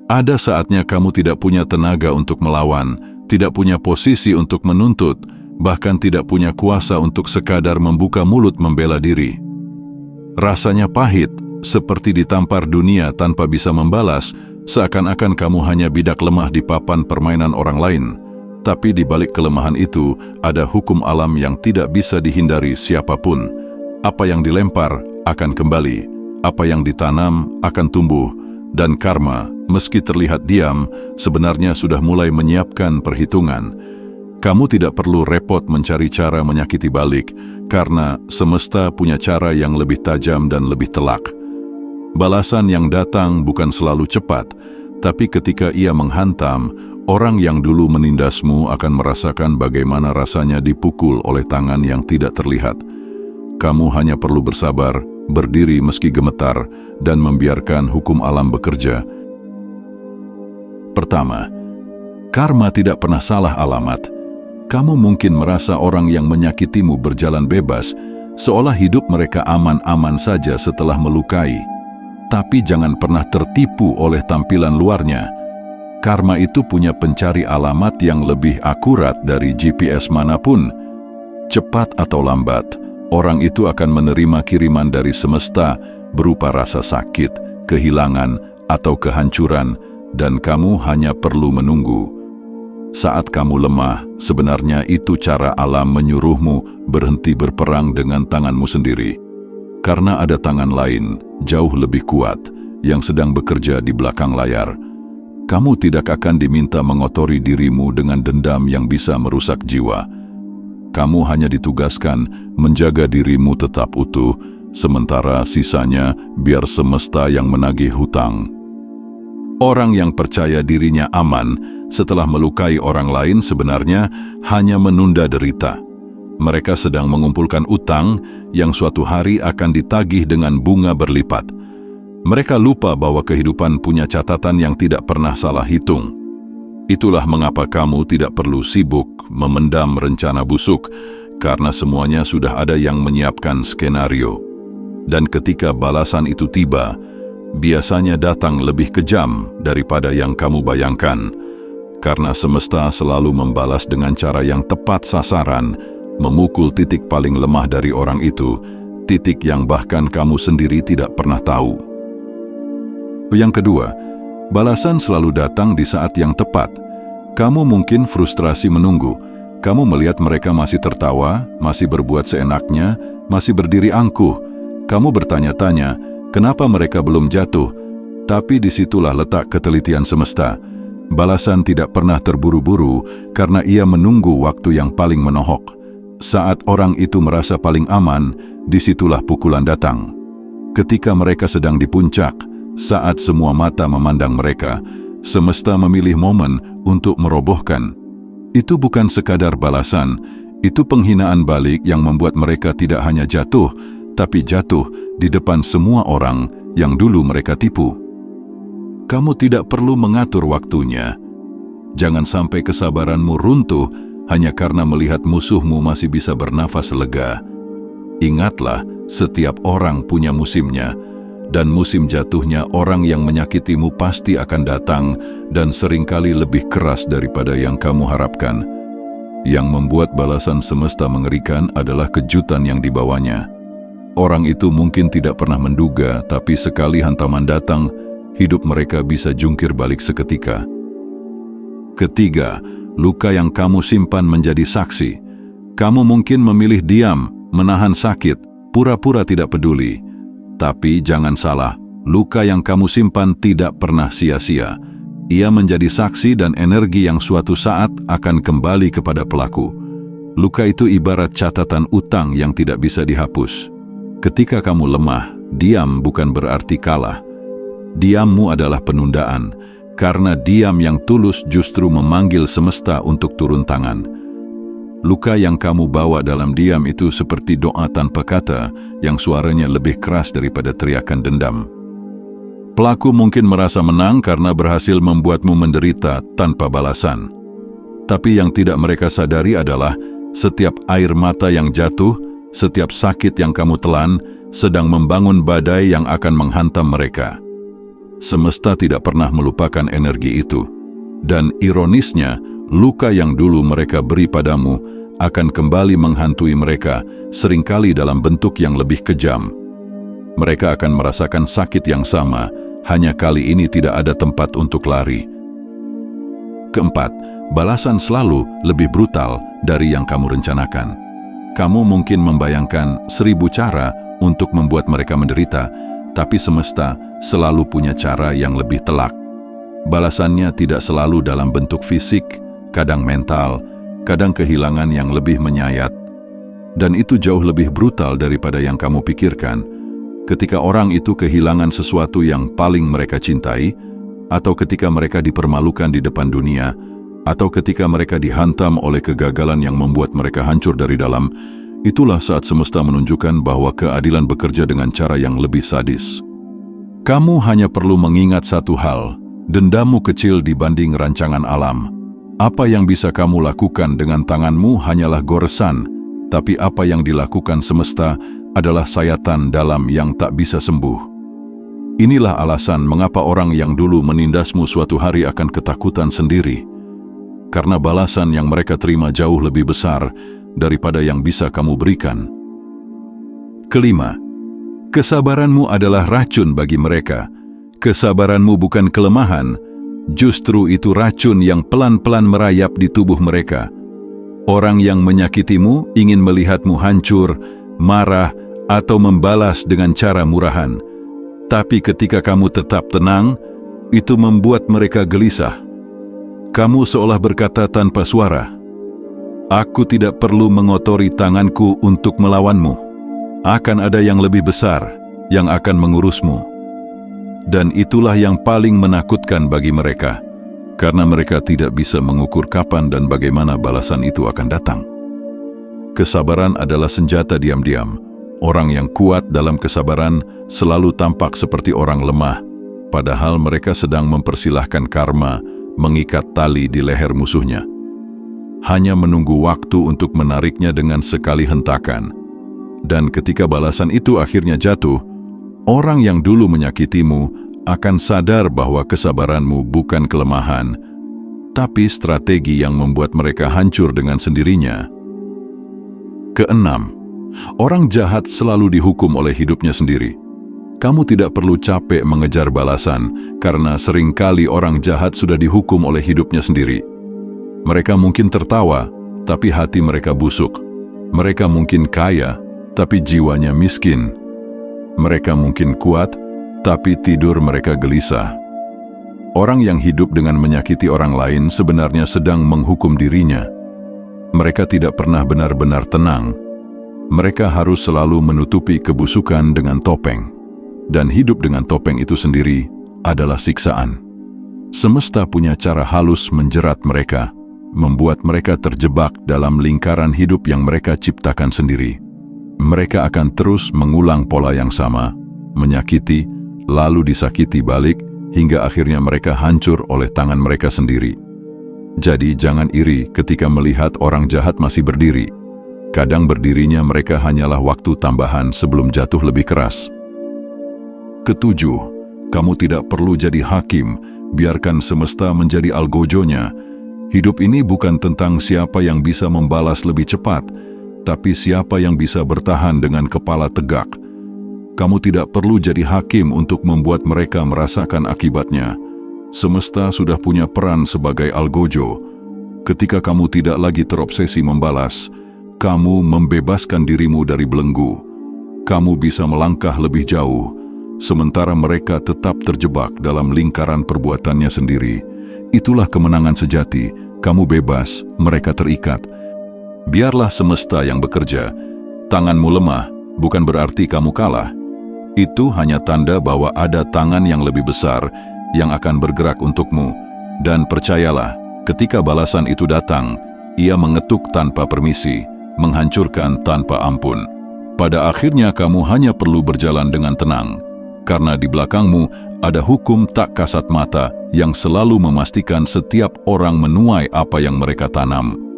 Ada saatnya kamu tidak punya tenaga untuk melawan, tidak punya posisi untuk menuntut, bahkan tidak punya kuasa untuk sekadar membuka mulut membela diri. Rasanya pahit, seperti ditampar dunia tanpa bisa membalas, seakan-akan kamu hanya bidak lemah di papan permainan orang lain. Tapi di balik kelemahan itu, ada hukum alam yang tidak bisa dihindari siapapun. Apa yang dilempar akan kembali, apa yang ditanam akan tumbuh, dan karma, meski terlihat diam, sebenarnya sudah mulai menyiapkan perhitungan. Kamu tidak perlu repot mencari cara menyakiti balik, karena semesta punya cara yang lebih tajam dan lebih telak. Balasan yang datang bukan selalu cepat, tapi ketika ia menghantam, orang yang dulu menindasmu akan merasakan bagaimana rasanya dipukul oleh tangan yang tidak terlihat. Kamu hanya perlu bersabar, berdiri meski gemetar, dan membiarkan hukum alam bekerja. Pertama, karma tidak pernah salah alamat. Kamu mungkin merasa orang yang menyakitimu berjalan bebas, seolah hidup mereka aman-aman saja setelah melukai. Tapi jangan pernah tertipu oleh tampilan luarnya. Karma itu punya pencari alamat yang lebih akurat dari GPS manapun. Cepat atau lambat, orang itu akan menerima kiriman dari semesta berupa rasa sakit, kehilangan, atau kehancuran, dan kamu hanya perlu menunggu. Saat kamu lemah, sebenarnya itu cara alam menyuruhmu berhenti berperang dengan tanganmu sendiri. Karena ada tangan lain, jauh lebih kuat, yang sedang bekerja di belakang layar. Kamu tidak akan diminta mengotori dirimu dengan dendam yang bisa merusak jiwa. Kamu hanya ditugaskan menjaga dirimu tetap utuh, sementara sisanya biar semesta yang menagih hutang. Orang yang percaya dirinya aman setelah melukai orang lain sebenarnya hanya menunda derita. Mereka sedang mengumpulkan utang yang suatu hari akan ditagih dengan bunga berlipat. Mereka lupa bahwa kehidupan punya catatan yang tidak pernah salah hitung. Itulah mengapa kamu tidak perlu sibuk memendam rencana busuk, karena semuanya sudah ada yang menyiapkan skenario. Dan ketika balasan itu tiba, biasanya datang lebih kejam daripada yang kamu bayangkan. Karena semesta selalu membalas dengan cara yang tepat sasaran, memukul titik paling lemah dari orang itu, titik yang bahkan kamu sendiri tidak pernah tahu. Yang kedua, balasan selalu datang di saat yang tepat. Kamu mungkin frustrasi menunggu. Kamu melihat mereka masih tertawa, masih berbuat seenaknya, masih berdiri angkuh. Kamu bertanya-tanya, kenapa mereka belum jatuh? Tapi disitulah letak ketelitian semesta. Balasan tidak pernah terburu-buru karena ia menunggu waktu yang paling menohok. Saat orang itu merasa paling aman, disitulah pukulan datang. Ketika mereka sedang di puncak, saat semua mata memandang mereka, semesta memilih momen untuk merobohkan. Itu bukan sekadar balasan, itu penghinaan balik yang membuat mereka tidak hanya jatuh, tapi jatuh di depan semua orang yang dulu mereka tipu. Kamu tidak perlu mengatur waktunya. Jangan sampai kesabaranmu runtuh hanya karena melihat musuhmu masih bisa bernafas lega. Ingatlah, setiap orang punya musimnya, dan musim jatuhnya orang yang menyakitimu pasti akan datang dan seringkali lebih keras daripada yang kamu harapkan. Yang membuat balasan semesta mengerikan adalah kejutan yang dibawanya. Orang itu mungkin tidak pernah menduga, tapi sekali hantaman datang, hidup mereka bisa jungkir balik seketika. Ketiga, luka yang kamu simpan menjadi saksi. Kamu mungkin memilih diam, menahan sakit, pura-pura tidak peduli. Tapi jangan salah, luka yang kamu simpan tidak pernah sia-sia. Ia menjadi saksi dan energi yang suatu saat akan kembali kepada pelaku. Luka itu ibarat catatan utang yang tidak bisa dihapus. Ketika kamu lemah, diam bukan berarti kalah. Diammu adalah penundaan, karena diam yang tulus justru memanggil semesta untuk turun tangan. Luka yang kamu bawa dalam diam itu seperti doa tanpa kata yang suaranya lebih keras daripada teriakan dendam. Pelaku mungkin merasa menang karena berhasil membuatmu menderita tanpa balasan. Tapi yang tidak mereka sadari adalah setiap air mata yang jatuh, setiap sakit yang kamu telan, sedang membangun badai yang akan menghantam mereka. Semesta tidak pernah melupakan energi itu. Dan ironisnya, luka yang dulu mereka beri padamu akan kembali menghantui mereka, seringkali dalam bentuk yang lebih kejam. Mereka akan merasakan sakit yang sama, hanya kali ini tidak ada tempat untuk lari. Keempat, balasan selalu lebih brutal dari yang kamu rencanakan. Kamu mungkin membayangkan 1000 cara untuk membuat mereka menderita, tapi semesta selalu punya cara yang lebih telak. Balasannya tidak selalu dalam bentuk fisik, kadang mental, kadang kehilangan yang lebih menyayat. Dan itu jauh lebih brutal daripada yang kamu pikirkan. Ketika orang itu kehilangan sesuatu yang paling mereka cintai, atau ketika mereka dipermalukan di depan dunia, atau ketika mereka dihantam oleh kegagalan yang membuat mereka hancur dari dalam, itulah saat semesta menunjukkan bahwa keadilan bekerja dengan cara yang lebih sadis. Kamu hanya perlu mengingat satu hal, dendamu kecil dibanding rancangan alam. Apa yang bisa kamu lakukan dengan tanganmu hanyalah goresan, tapi apa yang dilakukan semesta adalah sayatan dalam yang tak bisa sembuh. Inilah alasan mengapa orang yang dulu menindasmu suatu hari akan ketakutan sendiri. Karena balasan yang mereka terima jauh lebih besar daripada yang bisa kamu berikan. Kelima, kesabaranmu adalah racun bagi mereka. Kesabaranmu bukan kelemahan, justru itu racun yang pelan-pelan merayap di tubuh mereka. Orang yang menyakitimu ingin melihatmu hancur, marah, atau membalas dengan cara murahan. Tapi ketika kamu tetap tenang, itu membuat mereka gelisah. Kamu seolah berkata tanpa suara, "Aku tidak perlu mengotori tanganku untuk melawanmu. Akan ada yang lebih besar yang akan mengurusmu." Dan itulah yang paling menakutkan bagi mereka, karena mereka tidak bisa mengukur kapan dan bagaimana balasan itu akan datang. Kesabaran adalah senjata diam-diam. Orang yang kuat dalam kesabaran selalu tampak seperti orang lemah, padahal mereka sedang mempersilahkan karma mengikat tali di leher musuhnya. Hanya menunggu waktu untuk menariknya dengan sekali hentakan. Dan ketika balasan itu akhirnya jatuh, orang yang dulu menyakitimu akan sadar bahwa kesabaranmu bukan kelemahan, tapi strategi yang membuat mereka hancur dengan sendirinya. Keenam, orang jahat selalu dihukum oleh hidupnya sendiri. Kamu tidak perlu capek mengejar balasan, karena seringkali orang jahat sudah dihukum oleh hidupnya sendiri. Mereka mungkin tertawa, tapi hati mereka busuk. Mereka mungkin kaya, tapi jiwanya miskin. Mereka mungkin kuat, tapi tidur mereka gelisah. Orang yang hidup dengan menyakiti orang lain sebenarnya sedang menghukum dirinya. Mereka tidak pernah benar-benar tenang. Mereka harus selalu menutupi kebusukan dengan topeng. Dan hidup dengan topeng itu sendiri adalah siksaan. Semesta punya cara halus menjerat mereka, membuat mereka terjebak dalam lingkaran hidup yang mereka ciptakan sendiri. Mereka akan terus mengulang pola yang sama, menyakiti, lalu disakiti balik, hingga akhirnya mereka hancur oleh tangan mereka sendiri. Jadi jangan iri ketika melihat orang jahat masih berdiri. Kadang berdirinya mereka hanyalah waktu tambahan sebelum jatuh lebih keras. Ketujuh, kamu tidak perlu jadi hakim, biarkan semesta menjadi algojonya. Hidup ini bukan tentang siapa yang bisa membalas lebih cepat, tapi siapa yang bisa bertahan dengan kepala tegak. Kamu tidak perlu jadi hakim untuk membuat mereka merasakan akibatnya. Semesta sudah punya peran sebagai algojo. Ketika kamu tidak lagi terobsesi membalas, kamu membebaskan dirimu dari belenggu. Kamu bisa melangkah lebih jauh, sementara mereka tetap terjebak dalam lingkaran perbuatannya sendiri. Itulah kemenangan sejati. Kamu bebas, mereka terikat. Biarlah semesta yang bekerja. Tanganmu lemah bukan berarti kamu kalah. Itu hanya tanda bahwa ada tangan yang lebih besar yang akan bergerak untukmu. Dan percayalah, ketika balasan itu datang, ia mengetuk tanpa permisi, menghancurkan tanpa ampun. Pada akhirnya kamu hanya perlu berjalan dengan tenang, karena di belakangmu ada hukum tak kasat mata yang selalu memastikan setiap orang menuai apa yang mereka tanam.